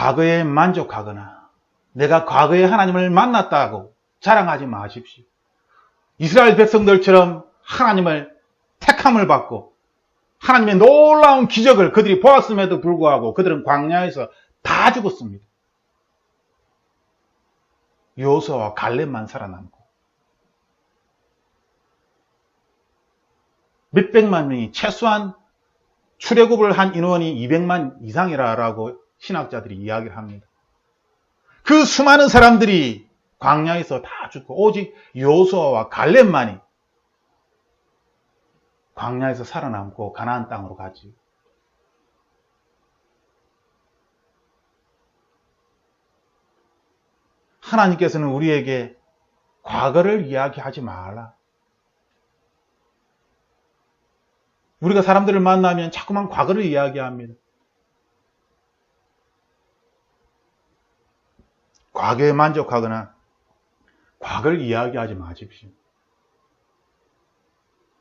과거에 만족하거나 내가 과거에 하나님을 만났다고 자랑하지 마십시오. 이스라엘 백성들처럼 하나님을 택함을 받고 하나님의 놀라운 기적을 그들이 보았음에도 불구하고 그들은 광야에서 다 죽었습니다. 여호수아와 갈렙만 살아남고 몇백만 명이, 최소한 출애굽을 한 인원이 200만 이상이라고 신학자들이 이야기를 합니다. 그 수많은 사람들이 광야에서 다 죽고 오직 여호수아와 갈렙만이 광야에서 살아남고 가나안 땅으로 가지. 하나님께서는 우리에게 과거를 이야기하지 말라. 우리가 사람들을 만나면 자꾸만 과거를 이야기합니다. 과거에 만족하거나 과거를 이야기하지 마십시오.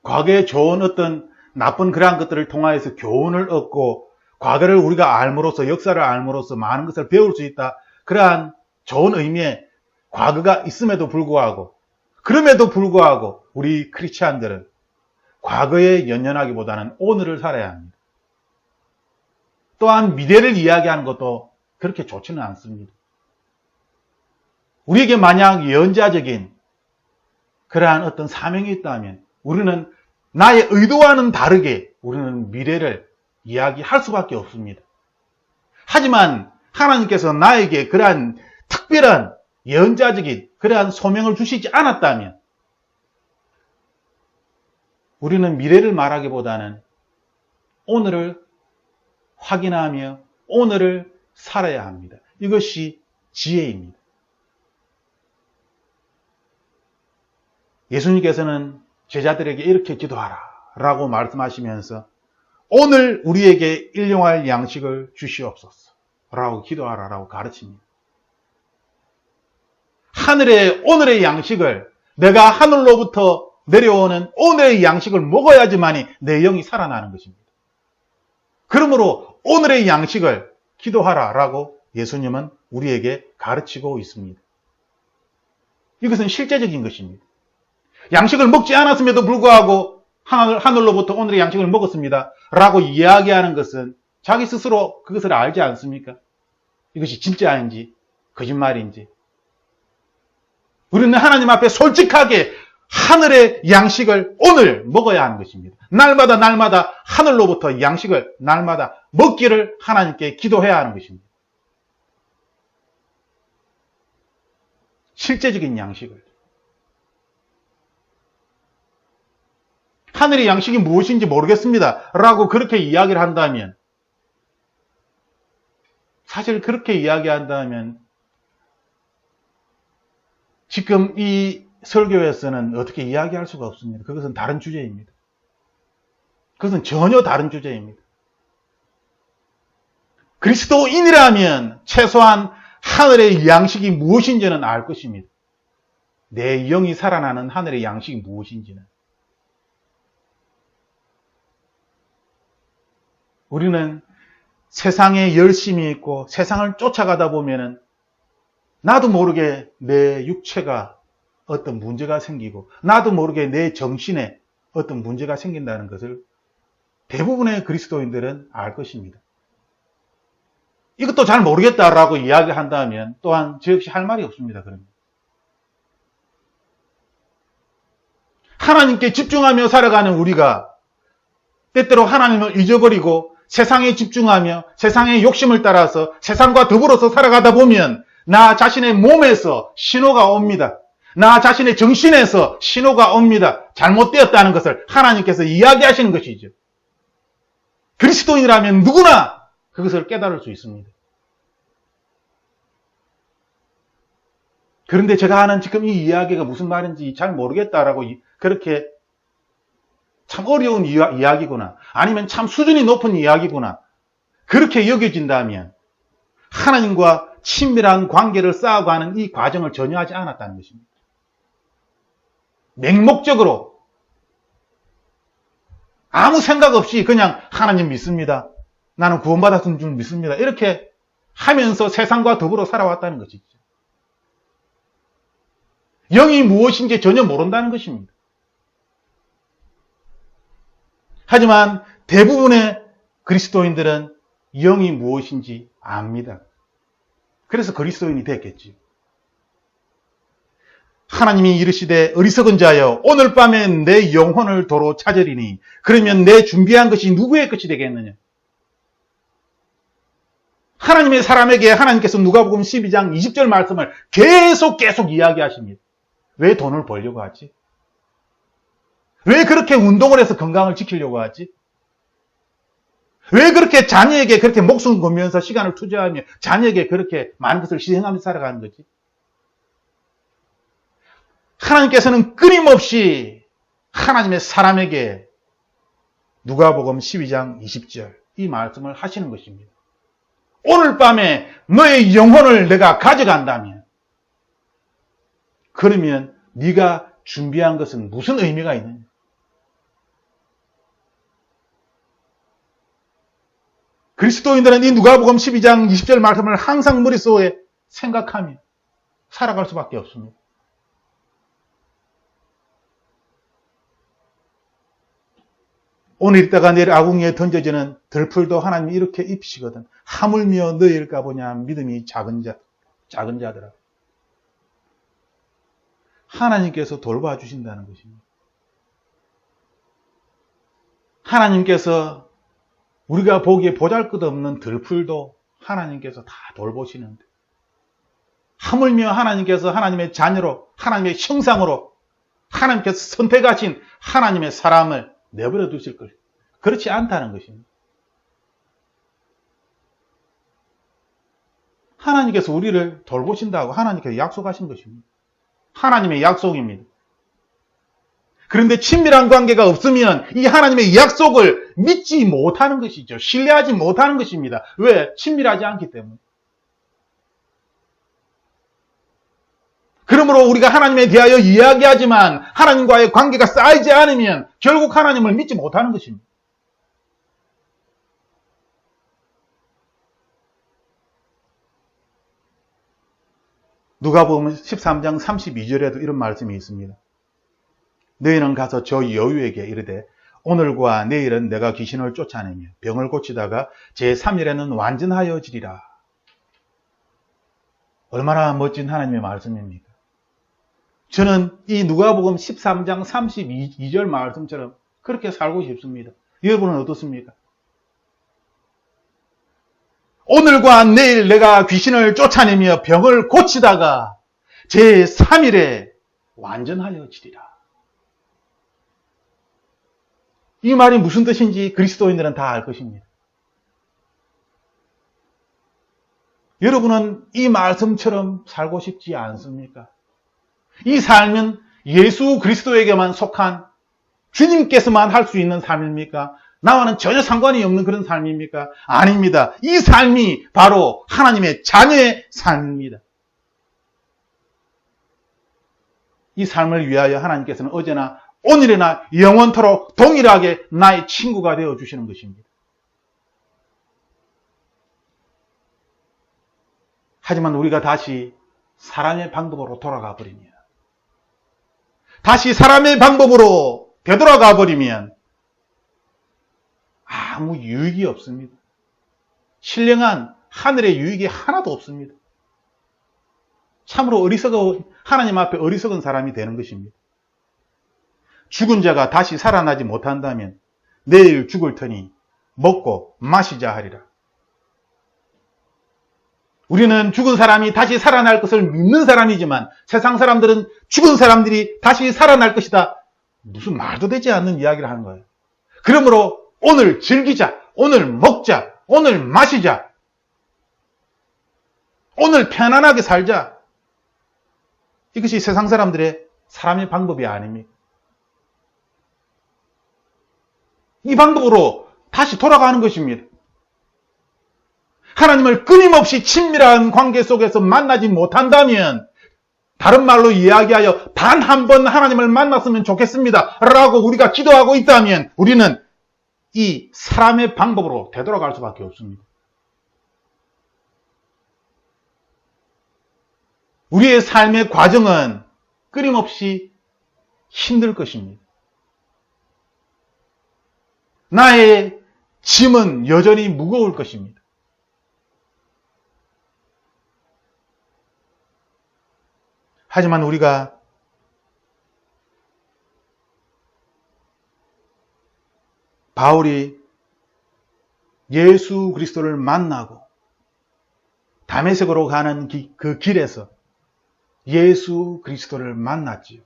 과거에 좋은 어떤 나쁜 그러한 것들을 통하여서 교훈을 얻고 과거를 우리가 알므로써, 역사를 알므로써 많은 것을 배울 수 있다. 그러한 좋은 의미의 과거가 있음에도 불구하고, 그럼에도 불구하고 우리 크리스찬들은 과거에 연연하기보다는 오늘을 살아야 합니다. 또한 미래를 이야기하는 것도 그렇게 좋지는 않습니다. 우리에게 만약 예언자적인 그러한 어떤 사명이 있다면 우리는 나의 의도와는 다르게 우리는 미래를 이야기할 수밖에 없습니다. 하지만 하나님께서 나에게 그러한 특별한 예언자적인 그러한 소명을 주시지 않았다면 우리는 미래를 말하기보다는 오늘을 확인하며 오늘을 살아야 합니다. 이것이 지혜입니다. 예수님께서는 제자들에게 이렇게 기도하라 라고 말씀하시면서 오늘 우리에게 일용할 양식을 주시옵소서 라고 기도하라 라고 가르칩니다. 하늘의 오늘의 양식을, 내가 하늘로부터 내려오는 오늘의 양식을 먹어야지만이 내 영이 살아나는 것입니다. 그러므로 오늘의 양식을 기도하라 라고 예수님은 우리에게 가르치고 있습니다. 이것은 실제적인 것입니다. 양식을 먹지 않았음에도 불구하고 하늘로부터 오늘의 양식을 먹었습니다 라고 이야기하는 것은 자기 스스로 그것을 알지 않습니까? 이것이 진짜인지 거짓말인지. 우리는 하나님 앞에 솔직하게 하늘의 양식을 오늘 먹어야 하는 것입니다. 날마다 하늘로부터 양식을 날마다 먹기를 하나님께 기도해야 하는 것입니다. 실제적인 양식을. 하늘의 양식이 무엇인지 모르겠습니다 라고 그렇게 이야기를 한다면, 사실 그렇게 이야기한다면 지금 이 설교에서는 어떻게 이야기할 수가 없습니다. 그것은 다른 주제입니다. 그것은 전혀 다른 주제입니다. 그리스도인이라면 최소한 하늘의 양식이 무엇인지는 알 것입니다. 내 영이 살아나는 하늘의 양식이 무엇인지는. 우리는 세상에 열심히 있고 세상을 쫓아가다 보면은 나도 모르게 내 육체가 어떤 문제가 생기고 나도 모르게 내 정신에 어떤 문제가 생긴다는 것을 대부분의 그리스도인들은 알 것입니다. 이것도 잘 모르겠다라고 이야기한다면 또한 저 역시 할 말이 없습니다. 그러면 하나님께 집중하며 살아가는 우리가 때때로 하나님을 잊어버리고 세상에 집중하며 세상의 욕심을 따라서 세상과 더불어서 살아가다 보면 나 자신의 몸에서 신호가 옵니다. 나 자신의 정신에서 신호가 옵니다. 잘못되었다는 것을 하나님께서 이야기하시는 것이죠. 그리스도인이라면 누구나 그것을 깨달을 수 있습니다. 그런데 제가 하는 지금 이 이야기가 무슨 말인지 잘 모르겠다라고 그렇게 참 어려운 이야기구나, 아니면 참 수준이 높은 이야기구나, 그렇게 여겨진다면 하나님과 친밀한 관계를 쌓아가는 이 과정을 전혀 하지 않았다는 것입니다. 맹목적으로 아무 생각 없이 그냥 하나님 믿습니다, 나는 구원받았은 줄 믿습니다, 이렇게 하면서 세상과 더불어 살아왔다는 것이죠. 영이 무엇인지 전혀 모른다는 것입니다. 하지만 대부분의 그리스도인들은 영이 무엇인지 압니다. 그래서 그리스도인이 됐겠지요. 하나님이 이르시되 어리석은 자여 오늘 밤에 내 영혼을 도로 찾으리니 그러면 내 준비한 것이 누구의 것이 되겠느냐. 하나님의 사람에게 하나님께서 누가복음 12장 20절 말씀을 계속 이야기하십니다. 왜 돈을 벌려고 하지? 왜 그렇게 운동을 해서 건강을 지키려고 하지? 왜 그렇게 자녀에게 그렇게 목숨 걸면서 시간을 투자하며 자녀에게 그렇게 많은 것을 희생하면서 살아가는 거지? 하나님께서는 끊임없이 하나님의 사람에게 누가복음 12장 20절 이 말씀을 하시는 것입니다. 오늘 밤에 너의 영혼을 내가 가져간다면 그러면 네가 준비한 것은 무슨 의미가 있느냐? 그리스도인들은 이 누가복음 12장 20절 말씀을 항상 머릿속에 생각하며 살아갈 수밖에 없습니다. 오늘 있다가 내일 아궁이에 던져지는 들풀도 하나님이 이렇게 입히시거든. 하물며 너희일까 보냐 믿음이 작은 자들아. 하나님께서 돌봐주신다는 것입니다. 하나님께서 우리가 보기에 보잘것없는 들풀도 하나님께서 다 돌보시는데 하물며 하나님께서 하나님의 자녀로 하나님의 형상으로 하나님께서 선택하신 하나님의 사람을 내버려 두실 것 그렇지 않다는 것입니다. 하나님께서 우리를 돌보신다고 하나님께서 약속하신 것입니다. 하나님의 약속입니다. 그런데 친밀한 관계가 없으면 이 하나님의 약속을 믿지 못하는 것이죠. 신뢰하지 못하는 것입니다. 왜? 친밀하지 않기 때문에. 그러므로 우리가 하나님에 대하여 이야기하지만 하나님과의 관계가 쌓이지 않으면 결국 하나님을 믿지 못하는 것입니다. 누가복음 13장 32절에도 이런 말씀이 있습니다. 너희는 가서 저 여유에게 이르되 오늘과 내일은 내가 귀신을 쫓아내며 병을 고치다가 제3일에는 완전하여지리라. 얼마나 멋진 하나님의 말씀입니까? 저는 이 누가복음 13장 32절 말씀처럼 그렇게 살고 싶습니다. 여러분은 어떻습니까? 오늘과 내일 내가 귀신을 쫓아내며 병을 고치다가 제3일에 완전하여지리라. 이 말이 무슨 뜻인지 그리스도인들은 다 알 것입니다. 여러분은 이 말씀처럼 살고 싶지 않습니까? 이 삶은 예수 그리스도에게만 속한 주님께서만 할 수 있는 삶입니까? 나와는 전혀 상관이 없는 그런 삶입니까? 아닙니다. 이 삶이 바로 하나님의 자녀의 삶입니다. 이 삶을 위하여 하나님께서는 어제나 오늘이나 영원토록 동일하게 나의 친구가 되어주시는 것입니다. 하지만 우리가 다시 사람의 방법으로 돌아가 버리면, 다시 사람의 방법으로 되돌아가 버리면 아무 유익이 없습니다. 신령한 하늘의 유익이 하나도 없습니다. 참으로 하나님 앞에 어리석은 사람이 되는 것입니다. 죽은 자가 다시 살아나지 못한다면 내일 죽을 터니 먹고 마시자 하리라. 우리는 죽은 사람이 다시 살아날 것을 믿는 사람이지만 세상 사람들은 죽은 사람들이 다시 살아날 것이다. 무슨 말도 되지 않는 이야기를 하는 거예요. 그러므로 오늘 즐기자, 오늘 먹자, 오늘 마시자, 오늘 편안하게 살자. 이것이 세상 사람들의 사람의 방법이 아닙니까? 이 방법으로 다시 돌아가는 것입니다. 하나님을 끊임없이 친밀한 관계 속에서 만나지 못한다면, 다른 말로 이야기하여 단 한 번 하나님을 만났으면 좋겠습니다 라고 우리가 기도하고 있다면 우리는 이 사람의 방법으로 되돌아갈 수밖에 없습니다. 우리의 삶의 과정은 끊임없이 힘들 것입니다. 나의 짐은 여전히 무거울 것입니다. 하지만 우리가 바울이 예수 그리스도를 만나고 다메섹으로 가는 그 길에서 예수 그리스도를 만났지요.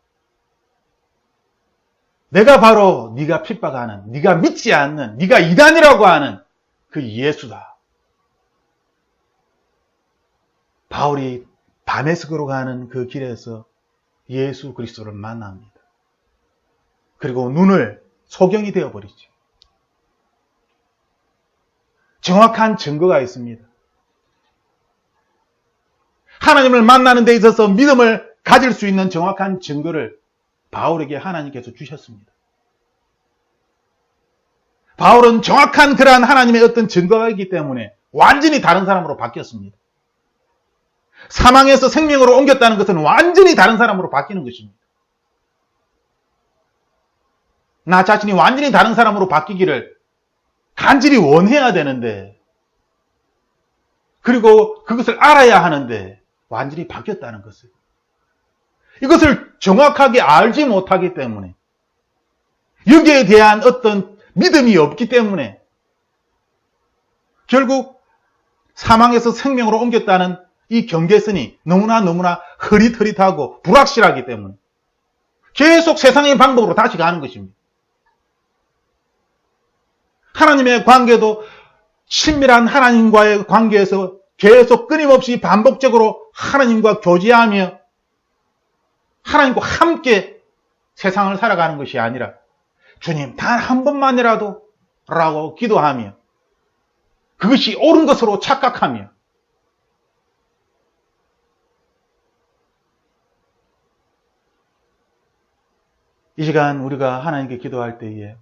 내가 바로 네가 핍박하는, 네가 믿지 않는, 네가 이단이라고 하는 그 예수다. 바울이 다메섹으로 가는 그 길에서 예수 그리스도를 만납니다. 그리고 눈을 소경이 되어버리죠. 정확한 증거가 있습니다. 하나님을 만나는 데 있어서 믿음을 가질 수 있는 정확한 증거를 바울에게 하나님께서 주셨습니다. 바울은 정확한 그러한 하나님의 어떤 증거가 있기 때문에 완전히 다른 사람으로 바뀌었습니다. 사망에서 생명으로 옮겼다는 것은 완전히 다른 사람으로 바뀌는 것입니다. 나 자신이 완전히 다른 사람으로 바뀌기를 간절히 원해야 되는데, 그리고 그것을 알아야 하는데 완전히 바뀌었다는 것을, 이것을 정확하게 알지 못하기 때문에, 여기에 대한 어떤 믿음이 없기 때문에 결국 사망에서 생명으로 옮겼다는 이 경계선이 너무나 흐릿흐릿하고 불확실하기 때문에 계속 세상의 방법으로 다시 가는 것입니다. 하나님의 관계도 친밀한 하나님과의 관계에서 계속 끊임없이 반복적으로 하나님과 교제하며 하나님과 함께 세상을 살아가는 것이 아니라 주님 단 한 번만이라도 라고 기도하며 그것이 옳은 것으로 착각하며 이 시간 우리가 하나님께 기도할 때에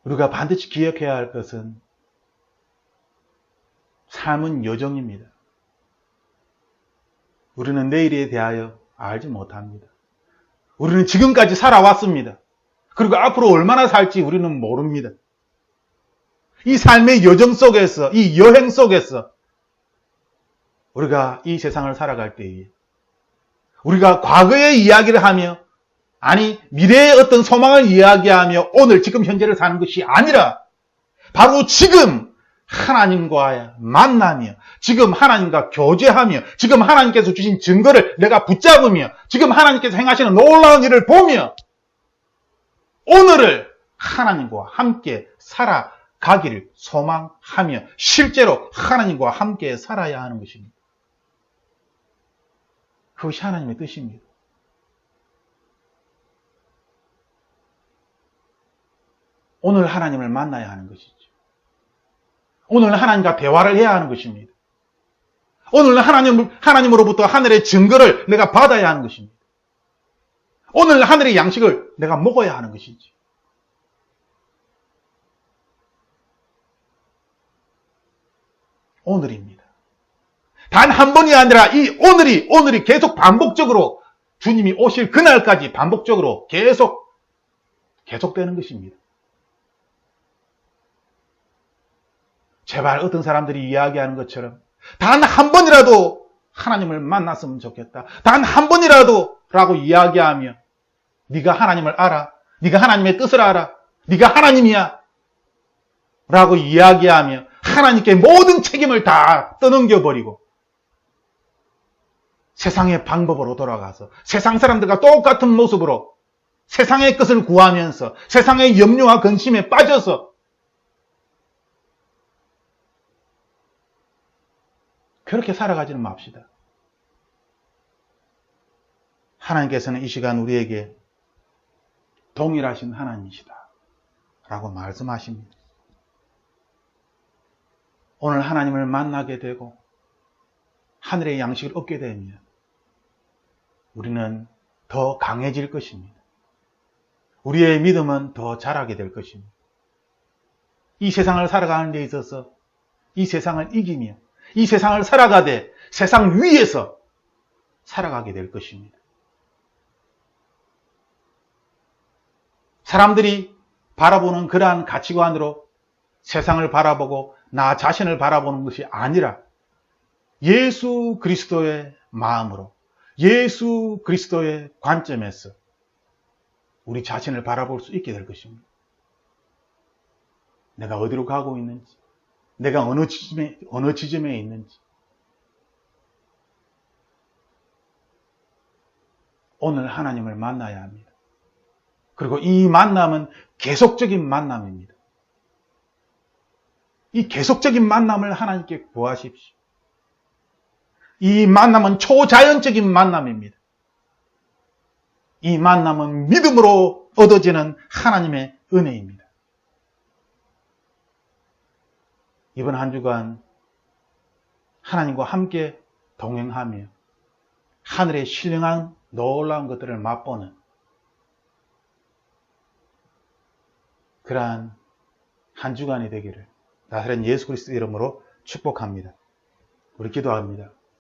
우리가 반드시 기억해야 할 것은 삶은 여정입니다. 우리는 내일에 대하여 알지 못합니다. 우리는 지금까지 살아왔습니다. 그리고 앞으로 얼마나 살지 우리는 모릅니다. 이 삶의 여정 속에서, 이 여행 속에서 우리가 이 세상을 살아갈 때에 우리가 과거의 이야기를 하며, 아니 미래의 어떤 소망을 이야기하며 오늘 지금 현재를 사는 것이 아니라 바로 지금 하나님과 만나며, 지금 하나님과 교제하며, 지금 하나님께서 주신 증거를 내가 붙잡으며, 지금 하나님께서 행하시는 놀라운 일을 보며 오늘을 하나님과 함께 살아가기를 소망하며 실제로 하나님과 함께 살아야 하는 것입니다. 그것이 하나님의 뜻입니다. 오늘 하나님을 만나야 하는 것이죠. 오늘 하나님과 대화를 해야 하는 것입니다. 오늘 하나님으로부터 하늘의 증거를 내가 받아야 하는 것입니다. 오늘 하늘의 양식을 내가 먹어야 하는 것이지. 오늘입니다. 단 한 번이 아니라 이 오늘이 계속 반복적으로 주님이 오실 그날까지 반복적으로 계속되는 것입니다. 제발 어떤 사람들이 이야기하는 것처럼 단 한 번이라도 하나님을 만났으면 좋겠다. 단 한 번이라도 라고 이야기하며 네가 하나님을 알아. 네가 하나님의 뜻을 알아. 네가 하나님이야. 라고 이야기하며 하나님께 모든 책임을 다 떠넘겨버리고 세상의 방법으로 돌아가서 세상 사람들과 똑같은 모습으로 세상의 것을 구하면서 세상의 염려와 근심에 빠져서 그렇게 살아가지는 맙시다. 하나님께서는 이 시간 우리에게 동일하신 하나님이시다 라고 말씀하십니다. 오늘 하나님을 만나게 되고 하늘의 양식을 얻게 되면 우리는 더 강해질 것입니다. 우리의 믿음은 더 자라게 될 것입니다. 이 세상을 살아가는 데 있어서 이 세상을 이기며 이 세상을 살아가되 세상 위에서 살아가게 될 것입니다. 사람들이 바라보는 그러한 가치관으로 세상을 바라보고 나 자신을 바라보는 것이 아니라 예수 그리스도의 마음으로, 예수 그리스도의 관점에서 우리 자신을 바라볼 수 있게 될 것입니다. 내가 어디로 가고 있는지, 내가 어느 지점에 있는지, 오늘 하나님을 만나야 합니다. 그리고 이 만남은 계속적인 만남입니다. 이 계속적인 만남을 하나님께 구하십시오. 이 만남은 초자연적인 만남입니다. 이 만남은 믿음으로 얻어지는 하나님의 은혜입니다. 이번 한 주간 하나님과 함께 동행하며 하늘의 신령한 놀라운 것들을 맛보는 그러한 한 주간이 되기를 나사렛 예수 그리스도 이름으로 축복합니다. 우리 기도합니다.